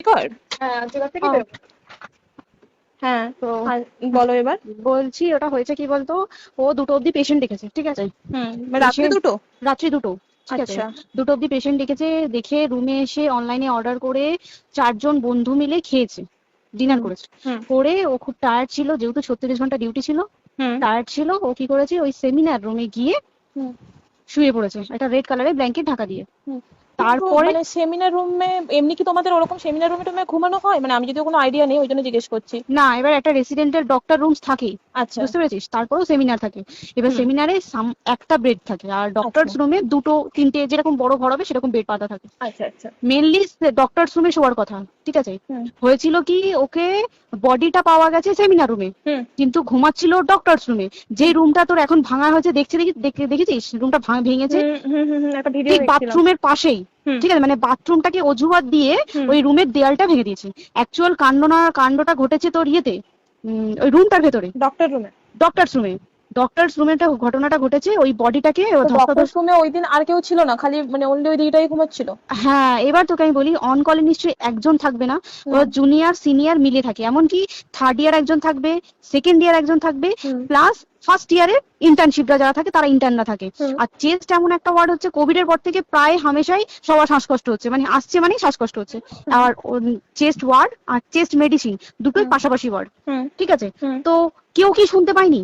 কর। হ্যাঁ আর্যিকর থেকে ও, বেরোবো। হ্যাঁ, তো আর বলো এবার। বলছি ওটা হয়েছে কি বলতো, ও 2টো অব্দি পেশেন্ট দেখেছে, ঠিক আছে। রাত্রি পেশেন্ট দুটো? রাত্রি 2টো, ঠিক আছে। আচ্ছা। 2টো অব্দি পেশেন্ট দেখেছে, দেখে রুমে এসে অনলাইনে অর্ডার করে 4জন বন্ধু মিলে খেয়েছে, ডিনার হুম করেছে। হুম করে ও খুব টায়ার্ড ছিল, যেহেতু 36 ঘন্টা ডিউটি ছিল, হুম টায়ার্ড ছিল। ও কি করেছে, ওই সেমিনার রুমে গিয়ে হুম শুয়ে পড়েছে একটা রেড কালারের ব্ল্যাঙ্কেট ঢাকা দিয়ে। হুম। কিন্তু তারপরে মানে সেমিনার রুমে এমনি কি তোমাদের ওরকম সেমিনার রুমে টুমে ঘুমানো হয়? মানে আমি যদিও কোনো আইডিয়া নেই, ওই জন্য জিজ্ঞেস করছি। না, এবার একটা রেসিডেন্টের ডক্টর রুমস থাকেই, আচ্ছা। বুঝতে পেরেছিস, তারপরেও সেমিনার থাকে। এবার হুম। সেমিনারে একটা বেড থাকে, আর আচ্ছা ডক্টরস রুমে 2টো 3টে যেরকম বড় ঘর হবে সেরকম বেড পাতা থাকে। আচ্ছা আচ্ছা। মেনলি ডক্টরস রুমে শোয়ার কথা, ঠিক আছে। হুম হয়েছিল কি, ওকে বডিটা পাওয়া গেছে সেমিনার রুমে, হুম কিন্তু ঘুমাচ্ছিল ডক্টরস রুমে। যে হুম রুমটা তোর এখন ভাঙা হয়েছে, দেখেছিস রুমটা ভেঙেছে, হুম হুম হুম হুম, একটা ভিডিও ঠিক দেখছিলাম। বাথরুমের পাশেই, হুম ঠিক আছে। মানে বাথরুমটাকে অজুহাত দিয়ে হুম ওই রুমের দেয়ালটা ভেঙে দিয়েছে। অ্যাকচুয়াল কাণ্ডটা ঘটেছে তোর ইয়েতে, ওই রুমটার ভেতরে, ডক্টর রুমে। ডক্টরস রুমে। ডক্টরস রুমে ঘটনাটা ঘটেছে, ওই বডিটাকে তো ডক্টর ধস্তাধস্তি। রুমে ওই দিন আর কেউ ছিল না, খালি মানে অনলি ওই দিদিটাই ঘুমাচ্ছিল? হ্যাঁ, এবার তোকে আমি বলি, অন কলে নিশ্চয়ই একজন থাকবে না, হুম ওরা জুনিয়র সিনিয়র মিলে থাকে। এমনকি থার্ড ইয়ার একজন থাকবে, সেকেন্ড ইয়ার একজন থাকবে, হুম প্লাস ফার্স্ট ইয়ারের ইন্টার্নশিপরা যারা থাকে তারা ইন্টার্নরা থাকে। হুম আর চেস্ট এমন একটা ওয়ার্ড হচ্ছে, কোভিড এর পর থেকে প্রায় হামেশাই সবার শ্বাসকষ্ট হচ্ছে, মানে আসছে মানে শ্বাসকষ্ট হচ্ছে। হুম আর চেস্ট ওয়ার্ড আর চেস্ট মেডিসিন দুটোই হুম পাশাপাশি ওয়ার্ড, হুম ঠিক আছে। হুম। তো কেউ কি শুনতে পায়নি?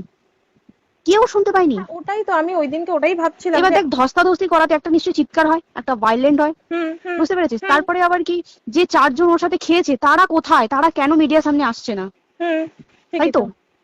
কেউ শুনতে পায়নি। হ্যাঁ, ওটাই তো আমি ওই দিনকে ওটাই ভাবছিলাম এবার যে। দেখ, ধস্তাধস্তি করাতে একটা নিশ্চয়ই চিৎকার হয়, একটা ভাইলেন্ট হয়, হুম হুম বুঝতে পেরেছিস। হুম তারপরে আবার কি, যে 4জন ওর সাথে খেয়েছে তারা কোথায়, তারা কেন মিডিয়ার সামনে আসছে না, হুম। তাই ঠিকই তো, তো।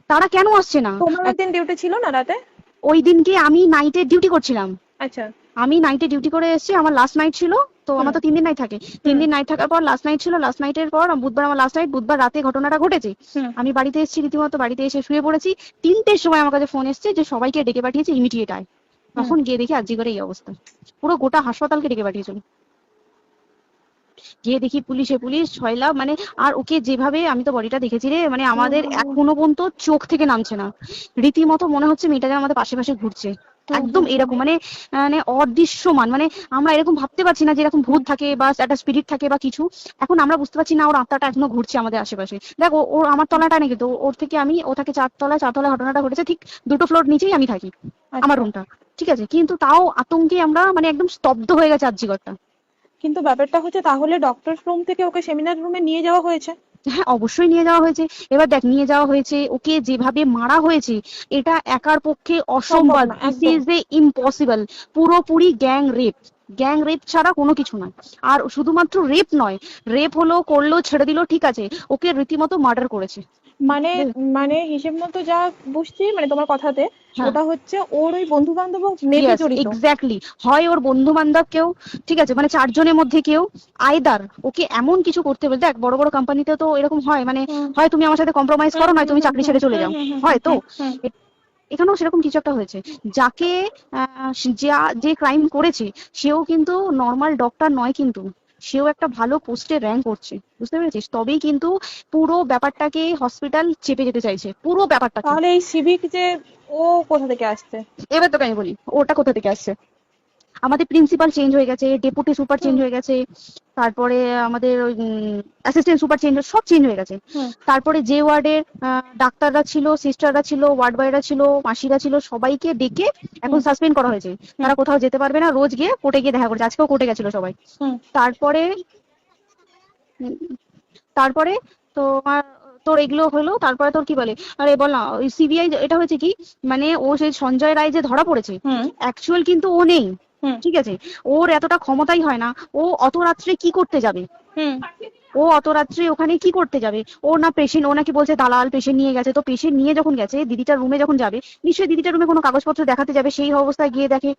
তারা কেন আসছে না? তোমার ওই দিন ডিউটি ছিল না রাতে? ওই দিনকে আমি নাইটে ডিউটি করছিলাম, আচ্ছা। আমি নাইটে ডিউটি করে এসেছি, আমার লাস্ট নাইট ছিল। তো হুম আমার তো 3 দিন নাইট থাকে, তিন হুম দিন নাইট থাকার পর লাস্ট নাইট ছিল, লাস্ট নাইটের পর বুধবার আমার লাস্ট নাইট, বুধবার রাতে ঘটনাটা ঘটেছে। হুম। আমি বাড়িতে এসেছি, রীতিমতো বাড়িতে এসে শুয়ে পড়েছি। 3টের সময় আমার কাছে ফোন এসছে যে সবাইকে ডেকে পাঠিয়েছে, ইমিডিয়েট আয়। হুম। তখন গিয়ে দেখি আরজি করে এই অবস্থা, পুরো গোটা হাসপাতালকে ডেকে পাঠিয়েছিল। গিয়ে দেখি পুলিশ ছয়লা, মানে। আর ওকে যেভাবে, আমি তো বডিটা দেখেছি রে, মানে হুম আমাদের হুম এখনো পর্যন্ত চোখ থেকে নামছে না। রীতিমতো মনে হচ্ছে মেয়েটা যেন আমাদের পাশে পাশে ঘুরছে, হুম একদম হুম হুম এরকম, মানে মানে অদৃশ্যমান, মানে আমরা এরকম ভাবতে পারছি না যে এরকম ভূত হুম থাকে বা একটা স্পিরিট থাকে বা কিছু। এখন আমরা বুঝতে পারছি না ওর আত্মাটা এখনো ঘুরছে আমাদের আশেপাশে। দেখ, ওর আমার তলাটা নাকি, তো ওর থেকে ও থাকে 4তলায়, 4তলায় ঘটনাটা ঘটেছে, ঠিক 2টো ফ্লোর নিচেই আমি থাকি, আমার আচ্ছা। রুমটা, ঠিক আছে। কিন্তু তাও আতঙ্কে আমরা মানে একদম স্তব্ধ হয়ে গেছে আর্জিকরটা। কিন্তু ব্যাপারটা হচ্ছে, তাহলে ডক্টর রুম থেকে ওকে সেমিনার রুমে নিয়ে যাওয়া হয়েছে? হ্যাঁ, অবশ্যই নিয়ে যাওয়া হয়েছে। এবার দেখ, নিয়ে যাওয়া হয়েছে, ওকে যেভাবে মারা হয়েছে এটা একার পক্ষে সম্ভব অসম্ভব, না দিস একদম। Is a impossible. পুরোপুরি গ্যাং রেপ ছাড়া কোনো কিছু নয়। আর শুধুমাত্র রেপ নয়, রেপ হলো, করলো, ছেড়ে দিল, ঠিক আছে, ওকে রীতিমতো মার্ডার করেছে। মানে মানে হিসেব মতো যা বুঝছি মানে তোমার কথাতে, হ্যাঁ, ওটা হচ্ছে ওর ওই বন্ধু বান্ধব মেপে ইয়েস, জড়িত। এক্স্যাক্টলি। হয় ওর বন্ধু বান্ধব কেউ, ঠিক আছে, মানে 4জনের মধ্যে কেউ, আইদার ওকে এমন কিছু করতে বলে। দেখ, বড় বড় কোম্পানিতে তো এরকম হয়, মানে হুম হয় তুমি আমার সাথে কম্প্রোমাইজ হুম করো, নয় হুম তুমি হুম চাকরি হুম ছেড়ে চলে হুম যাও, হুম হুম হয় তো। হুম হুম এখানেও সেরকম কিছু একটা হয়েছে। যাকে যে ক্রাইম করেছে সেও কিন্তু নর্মাল ডক্টর নয়, কিন্তু সেও একটা ভালো পোস্টে র্যাঙ্ক করছে, বুঝতে পেরেছিস। তবেই কিন্তু পুরো ব্যাপারটাকে হসপিটাল চেপে যেতে চাইছে, পুরো ব্যাপারটাকে। তাহলে এই সিভিক যে, ও কোথা থেকে আসছে? এবার তোকে আমি বলি ওটা কোথা থেকে আসছে। আমাদের প্রিন্সিপাল চেঞ্জ হয়ে গেছে, ডেপুটি সুপার চেঞ্জ হুম হয়ে গেছে, তারপরে আমাদের অ্যাসিস্ট্যান্ট সুপার চেঞ্জ, সব চেঞ্জ হয়ে গেছে। হুম তারপরে যে ওয়ার্ডের ডাক্তাররা ছিল, সিস্টাররা ছিল, ওয়ার্ড বয়রা ছিল, মাসিরা ছিল, সবাইকে ডেকে এখন হুম সাসপেন্ড করা হয়েছে। হুম তারা কোথাও যেতে পারবে না, রোজ গিয়ে কোর্টে গিয়ে দেখা করছে, আজকেও কোর্টে গেছিল সবাই। হুম তারপরে উম, তারপরে তোমার, তোর এগুলো হলো, তারপরে তোর কি বলে, আরে বল না, ওই সিবিআই এটা হয়েছে কি, মানে ও সেই সঞ্জয় রায় যে ধরা পড়েছে, হুম অ্যাকচুয়াল কিন্তু ও নেই, হুম ঠিক আছে। ওর এতটা ক্ষমতাই হয় না। ও অত রাত্রে কি করতে যাবে, হুম ও অত রাত্রে ওখানে কি করতে যাবে। ও না পেশেন্ট, ও নাকি বলছে দালাল পেশেন্ট নিয়ে গেছে, তো পেশেন্ট নিয়ে যখন গেছে দিদিটার রুমে যখন যাবে, নিশ্চয়ই দিদিটার রুমে কোনো কাগজপত্র দেখাতে যাবে, সেই অবস্থায় গিয়ে দেখে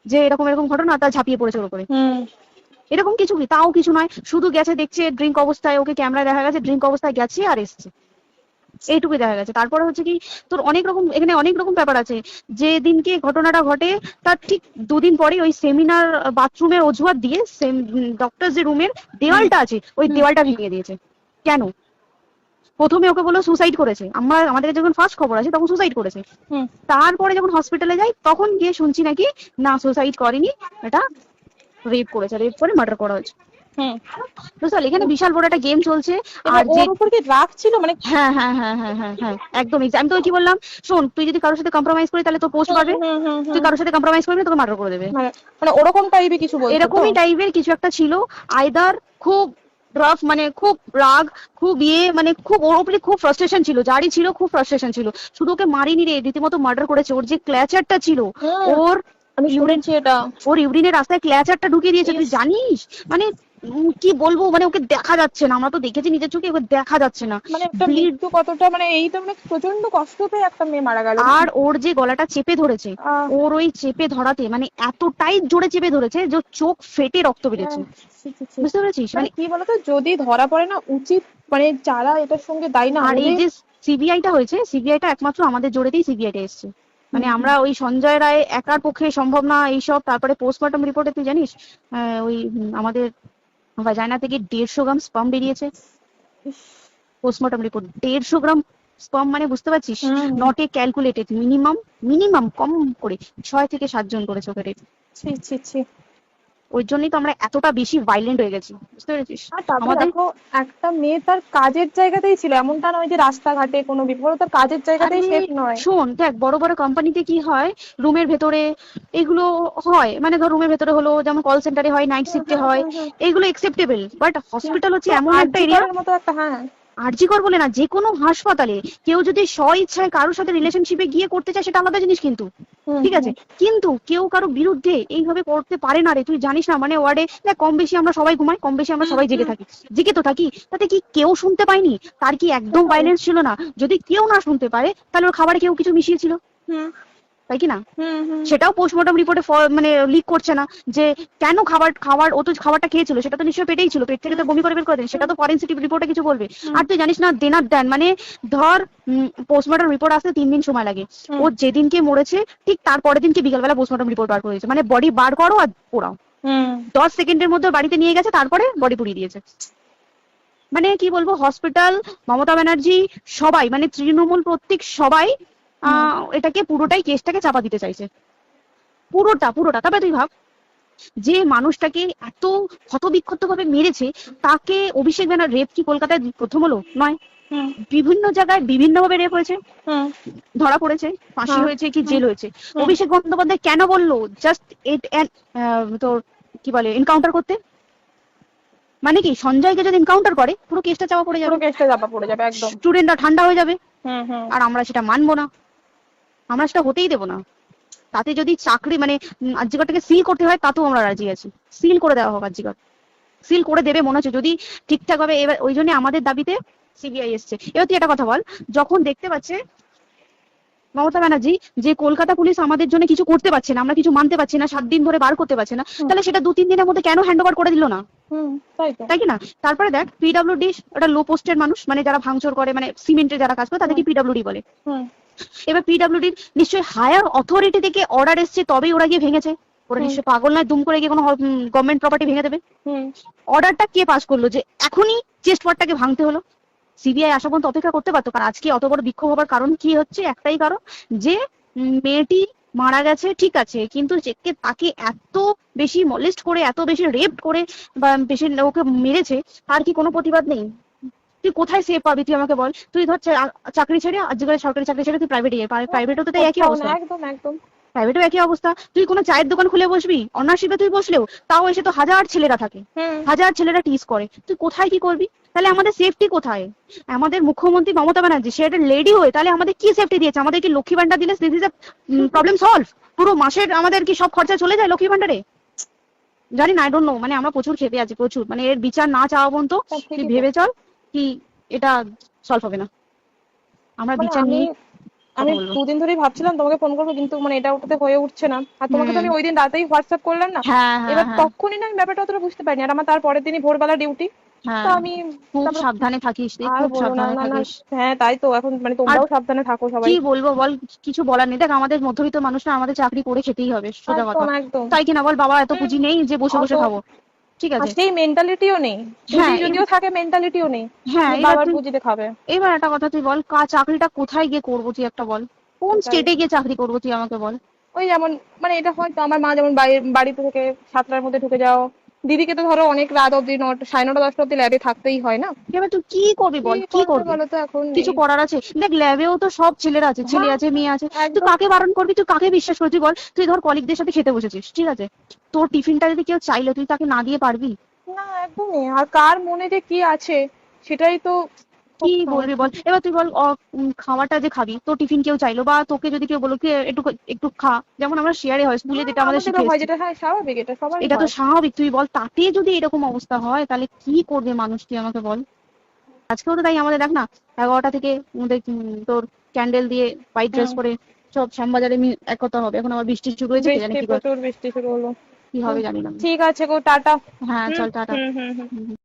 যে এরকম এরকম ঘটনা, তা ঝাঁপিয়ে পড়েছে ওর উপরে। হুম। এরকম কিছু কি, তাও কিছু নয়, শুধু গেছে, দেখছে ড্রিঙ্ক অবস্থায়, ওকে ক্যামেরায় দেখা গেছে ড্রিঙ্ক অবস্থায় গেছে আর এসছে, এইটুকুই দেখা গেছে। তারপরে হচ্ছে কি, তোর অনেক রকম, এখানে অনেক রকম ব্যাপার আছে। যে দিনকে ঘটনাটা ঘটে তার ঠিক 2 দিন পরে ওই সেমিনার বাথরুমের অজুহাত দিয়ে ডক্টর যে রুমের হুম দেওয়ালটা আছে ওই হুম দেওয়ালটা ভেঙে দিয়েছে। কেন? প্রথমে ওকে বললো সুসাইড করেছে, আমাদের যখন ফার্স্ট খবর আছে তখন সুসাইড করেছে। হুম। তারপরে যখন হসপিটালে যাই তখন গিয়ে শুনছি নাকি না, সুসাইড করেনি, এটা রেপ করেছে, রেপ করে মার্ডার করা হয়েছে। হুম। বুঝতে পারলি, এখানে বিশাল বড় একটা গেম চলছে। এবার আর যে ওর উপর কি রাগ ছিল মানে? হ্যাঁ হ্যাঁ হ্যাঁ হ্যাঁ হ্যাঁ হ্যাঁ একদম আমি তোকে কি বললাম, শোন তুই যদি কারোর সাথে কম্প্রোমাইজ করিস তাহলে তোর পোস্ট হুম পাবে, হুম হুম তুই হুম। কারোর সাথে কম্প্রোমাইজ করবি না, তোকে মার্ডার করে দেবে। মানে মানে ওরকম টাইপের কিছু বলছো তো? এরকমই টাইপের কিছু একটা ছিল। আইদার খুব রাফ, মানে খুব রাগ, খুব মানে খুব ওর উপরে খুব ফ্রাস্ট্রেশন ছিল, যারই ছিল খুব ফ্রাস্ট্রেশন ছিল। শুধু ওকে মারিনি রে, রীতিমতো মার্ডার করেছে। ওর যে ক্ল্যাচারটা ছিল, হুম, ওর আমি ইউরিন, শুনেছি এটা। ওর ইউরিনের রাস্তায় ক্ল্যাচারটা ঢুকিয়ে দিয়েছে, তুই ইস। জানিস? মানে কি বলবো, মানে ওকে দেখা যাচ্ছে না, আমরা তো দেখেছি নিজের চোখে, ওকে দেখা যাচ্ছে না। মানে একটা ব্লিড। মৃত্যু কতটা, মানে এই তো মানে প্রচন্ড কষ্ট পেয়ে একটা মেয়ে মারা গেল না? আর ওর যে গলাটা চেপে ধরেছে, আহ, ওর ওই চেপে ধরাতে মানে এতটাই জোরে চেপে ধরেছে যে ওর চোখ ফেটে রক্ত বেরিয়েছে। ছি, ছি, ছি। বুঝতে পেরেছিস? মানে মানে কি বলতো, যদি ধরা পড়ে না উচিত, মানে যারা এটার সঙ্গে দায়ী না আর এই ওদের। যে সিবিআইটা হয়েছে, সিবিআইটা একমাত্র আমাদের জোরেতেই সিবিআইটা এসছে। মানে আমরা ওই সঞ্জয় রায় একার পক্ষে সম্ভব না এইসব। তারপরে পোস্টমর্টম রিপোর্টে তুই জানিস ওই আমাদের ভাজাইনা থেকে 150 গ্রাম স্পাম বেরিয়েছে। পোস্টমর্টম রিপোর্ট 150 গ্রাম স্পাম, মানে বুঝতে পারছিস? হুম। Not a calculated, minimum minimum কম করে 6 থেকে 7 জন করেছে ওকে rape। ছি ছি ছি। ওই জন্যই তো আমরা এতটা বেশি ভাইলেন্ট হয়ে গেছি, বুঝতে পেরেছিস? আর তারপরে আমাদের দেখো, একটা মেয়ে তার কাজের জায়গাতেই ছিল, এমনটা নয় যে রাস্তাঘাটে কোনো বিপদ, তার কাজের আরে জায়গাতেই সেফ নয়। শোন দেখ, বড় বড় কোম্পানিতে কি হয়, রুমের ভেতরে এগুলো হয়, মানে ধর রুমের ভেতরে হলো, যেমন কল সেন্টারে হয়, নাইট হুম শিফটে হুম হয়, হুম হুম। এগুলো একসেপ্টেবল। বাট হসপিটাল হচ্ছে কিন্তু এমন একটা আরজি এরিয়া, করের মতো একটা, হ্যাঁ। আরজিকর বলে না, যে কোনো হাসপাতালে কেউ যদি স্ব ইচ্ছায় কারোর সাথে রিলেশনশিপে গিয়ে করতে চায় সেটা আলাদা জিনিস, কিন্তু হুম ঠিক হুম আছে, কিন্তু কেউ কারো বিরুদ্ধে এইভাবে করতে পারে না রে। তুই জানিস না, মানে ওয়ার্ডে দেখ, কম বেশি আমরা সবাই ঘুমাই, কম বেশি আমরা হুম সবাই জেগে হুম। থাকি, জেগে তো থাকি, তাতে কি কেউ শুনতে পায়নি? তার কি একদম সেটাই। ভাইলেন্স ছিল না? যদি কেউ না শুনতে পারে তাহলে ওর খাবারে কেউ কিছু মিশিয়েছিল, হুম তাই কি না? হুম হুম সেটাও পোস্টমর্টম রিপোর্টে মানে লিক করছে না যে কেন খাবার ও তো খাবারটা খেয়েছিল, সেটা তো নিশ্চয়ই পেটেই ছিল, পেট থেকে তো হুম বমি করে বের করে দেন, সেটা হুম তো ফরেনসিক রিপোর্টে কিছু বলবে। হুম আর তুই জানিস না, দেনার দেন মানে ধর পোস্টমর্টম রিপোর্ট আসতে 3 দিন সময় লাগে। ও হুম যেদিনকে মরেছে ঠিক তার পরের দিনকে বিকালবেলা পোস্টমর্টম রিপোর্ট বার করেছে, মানে বডি বার করো আর পোড়াও, হুম। 10 সেকেন্ডের মধ্যে বাড়িতে নিয়ে গেছে, তারপরে বডি পুড়িয়ে দিয়েছে। মানে কি বলবো, হসপিটাল, মমতা ব্যানার্জি, সবাই মানে তৃণমূল প্রত্যেক সবাই হুম। এটাকে পুরোটাই কেসটাকে চাপা দিতে চাইছে, পুরোটা পুরোটা। তবে তুই ভাব, যে মানুষটাকে এত ক্ষতবিক্ষত ভাবে মেরেছে, তাকে অভিষেক ব্যানার রেপ কি কলকাতায় প্রথম হলো? নয়। হুম বিভিন্ন জায়গায় বিভিন্ন ভাবে রেপ হয়েছে, হুম। ধরা পড়েছে, ফাঁসি হ্যাঁ। হয়েছে কি হুম জেল হয়েছে। হুম। অভিষেক বন্দ্যোপাধ্যায় কেন বললো জাস্ট তোর কি বলে এনকাউন্টার করতে? মানে কি সঞ্জয়কে যদি এনকাউন্টার করে পুরো কেসটা চাপা পড়ে পুরো যাবে, কেসটা চাপা পড়ে যাবে একদম। স্টুডেন্টরা ঠান্ডা হয়ে যাবে। হুম হুম। আর আমরা সেটা মানবো না, আমরা সেটা হতেই দেবো না। তাতে যদি চাকরি মানে আরজিকরটাকে সিল করতে হয় তাতেও আমরা রাজি আছি, সিল করে দেওয়া হোক আরজিকর, সিল করে দেবে মনে হচ্ছে যদি ঠিকঠাক ভাবে। এবার ওই জন্য আমাদের দাবিতে সিবিআই এসছে। এবার তুই একটা কথা বল, যখন দেখতে পাচ্ছে মমতা ব্যানার্জি যে কলকাতা পুলিশ আমাদের জন্য কিছু করতে পারছে না, আমরা কিছু মানতে পারছি না, 7 দিন ধরে বার করতে পারছে না, হুম তাহলে সেটা 2-3 দিনের মধ্যে কেন হ্যান্ড ওভার করে দিল না? হুম। তাই তো। তাই কি না? তারপরে দেখ, পিডব্লিউডি ওটা লো পোস্টের মানুষ, মানে যারা ভাঙচুর করে, মানে সিমেন্টে যারা কাজ করে হুম তাদেরকে পিডব্লিউডি বলে। হুম এবার পিডব্লিউডি নিশ্চয়ই হায়ার অথরিটি থেকে অর্ডার এসছে তবেই ওরা গিয়ে ভেঙেছে। ওরা হুম নিশ্চয়ই পাগল নয় দুম করে গিয়ে কোনো গভর্নমেন্ট প্রপার্টি ভেঙে দেবে। হুম। অর্ডারটা কে পাস করলো যে এখনই চেস্ট ওয়ার্ডটাকে ভাঙতে হলো? সিবিআই আসা পর্যন্ত অপেক্ষা করতে পারতো। কারণ আজকে অত বড় বিক্ষোভ হবার কারণ কি হচ্ছে, একটাই কারণ, যে মেয়েটি মারা গেছে ঠিক আছে, কিন্তু তাকে এত বেশি মলেস্ট করে, এত বেশি রেপ করে বা বেশি ওকে মেরেছে, তার কি কোনো প্রতিবাদ নেই? তুই কোথায় সেভ পাবি তুই আমাকে বল? তুই ধর চাকরি ছেড়ে, আজকে সরকারি চাকরি ছেড়ে তুই প্রাইভেটে যাই, প্রাইভেটও তো তাই একই কোথাও না, অবস্থা, একদম একদম। প্রাইভেটও একই অবস্থা। তুই কোনো চায়ের দোকান খুলে বসবি, অনার্সশিপে তুই বসলেও তাও এসে তো হাজার ছেলেরা থাকে, হুম। হাজার ছেলেরা টিজ করে, তুই কোথায় কি করবি? তাহলে আমাদের সেফটি কোথায়? আমাদের মুখ্যমন্ত্রী মমতা ব্যানার্জি সে একটা লেডি হয়ে তাহলে আমাদের কি সেফটি দিয়েছে? আমাদের কি লক্ষ্মী ভান্ডার দিলে দিস ইজ প্রবলেম সলভ? পুরো মাসের আমাদের কি সব খরচা চলে যায় লক্ষ্মী ভান্ডারে? জানি না, আই ডোন্ট নো। মানে আমরা প্রচুর খেপে আছি, প্রচুর। মানে এর বিচার না চাওয়া পর্যন্ত তা তুই ঠিকই তো। ভেবে চল কি এটা সলভ হবে না। আমরা মানে বিচার আমি নিয়ে আমি কথা বলবো। 2 দিন ধরেই ভাবছিলাম তোমাকে ফোন করবো, কিন্তু মানে এটা ওটাতে হয়ে উঠছে না। আর তোমাকে তো হুম। আমি ওই দিন রাতেই হোয়াটসঅ্যাপ করলাম না। হ্যাঁ হ্যাঁ এবার হ্যাঁ তখনই না আমি ব্যাপারটা অতটা বুঝতে পারিনি, আর আমার তার পরের দিনই ভোরবেলা ডিউটি। তো হ্যাঁ। আমি খুব তারপর সাবধানে থাকিস রে, আর খুব বলো না, সাবধানে না না। থাকিস। হ্যাঁ তাই তো, এখন মানে আর তোমরাও সাবধানে থাকো কি সবাই। বলবো বল, কিছু বলার নেই। দেখ, আমাদের মধ্যবিত্ত মানুষরা আমাদের চাকরি করে খেতেই হবে, সোজা কথা। একদম একদম। তাই কিনা বল? বাবা এত হুম। পুঁজি নেই যে বসে অত বসে খাবো, ঠিক আর আছে? সেই মেন্টালিটিও নেই। পুঁজি হ্যাঁ যদিও থাকে, মেন্টালিটিও নেই হ্যাঁ যে এবার বাবার তুই, পুঁজিতে খাবে। এবার একটা কথা তুই বল, চাকরিটা কোথায় গিয়ে করবো তুই একটা বল? কোন সেটাই। স্টেটে গিয়ে চাকরি করবো তুই আমাকে বল? ওই যেমন, মানে এটা হয়তো আমার মা যেমন বাড়িতে থেকে 7টার মধ্যে ঢুকে যাও, দিদিকে তো ধরো অনেক রাত অব্দি 9:30 10টা অব্দি ল্যাবে থাকতেই হয় না। এবার তুই কি করবি বল, কি কি করবে করবি? বলো তো এখন? কিছু করার আছে? দেখ ল্যাবেও তো সব ছেলেরা আছে, ছেলে হ্যাঁ, আছে, মেয়ে আছে। তুই একদম। কাকে বারণ করবি, তুই কাকে বিশ্বাস করবি? তুই বল, তুই ধর কলিগদের সাথে খেতে বসেছিস, ঠিক আছে, তোর টিফিনটা যদি কেউ চাইলো তুই তাকে না দিয়ে পারবি? না, একদমই। আর কার মনে যে কি আছে সেটাই তো খুব কি বলবি সমস্যা। বল? এবার তুই বল, খাওয়াটা যে খাবি, তোর টিফিন কেউ চাইলো বা তোকে যদি কেউ বলো কি একটু একটু খা, যেমন আমরা শেয়ারে হয় স্কুলে, হ্যাঁ, যেটা আমাদের আমাদেরও শিখে হয়, এসেছি, যেটা হ্যাঁ স্বাভাবিক, এটা সবারই এটা তো হয়। স্বাভাবিক। তুই বল, তাতে যদি এরকম অবস্থা হয় তাহলে কি করবে মানুষ, তুই আমাকে বল। আজকেও তো তাই আমাদের দেখ না, 11টা থেকে আমাদের তোর ক্যান্ডেল দিয়ে হোয়াইট ড্রেস হুম। পরে সব শ্যামবাজারে একতা হবে। এখন আবার বৃষ্টি শুরু হয়েছে, কে জানে বৃষ্টি, কি প্রচুর বৃষ্টি শুরু হলো। কি হবে জানি না আমি। ঠিক আছে গো, টাটা। হ্যাঁ হুম চল টাটা। হুম হুম হুম। হুম।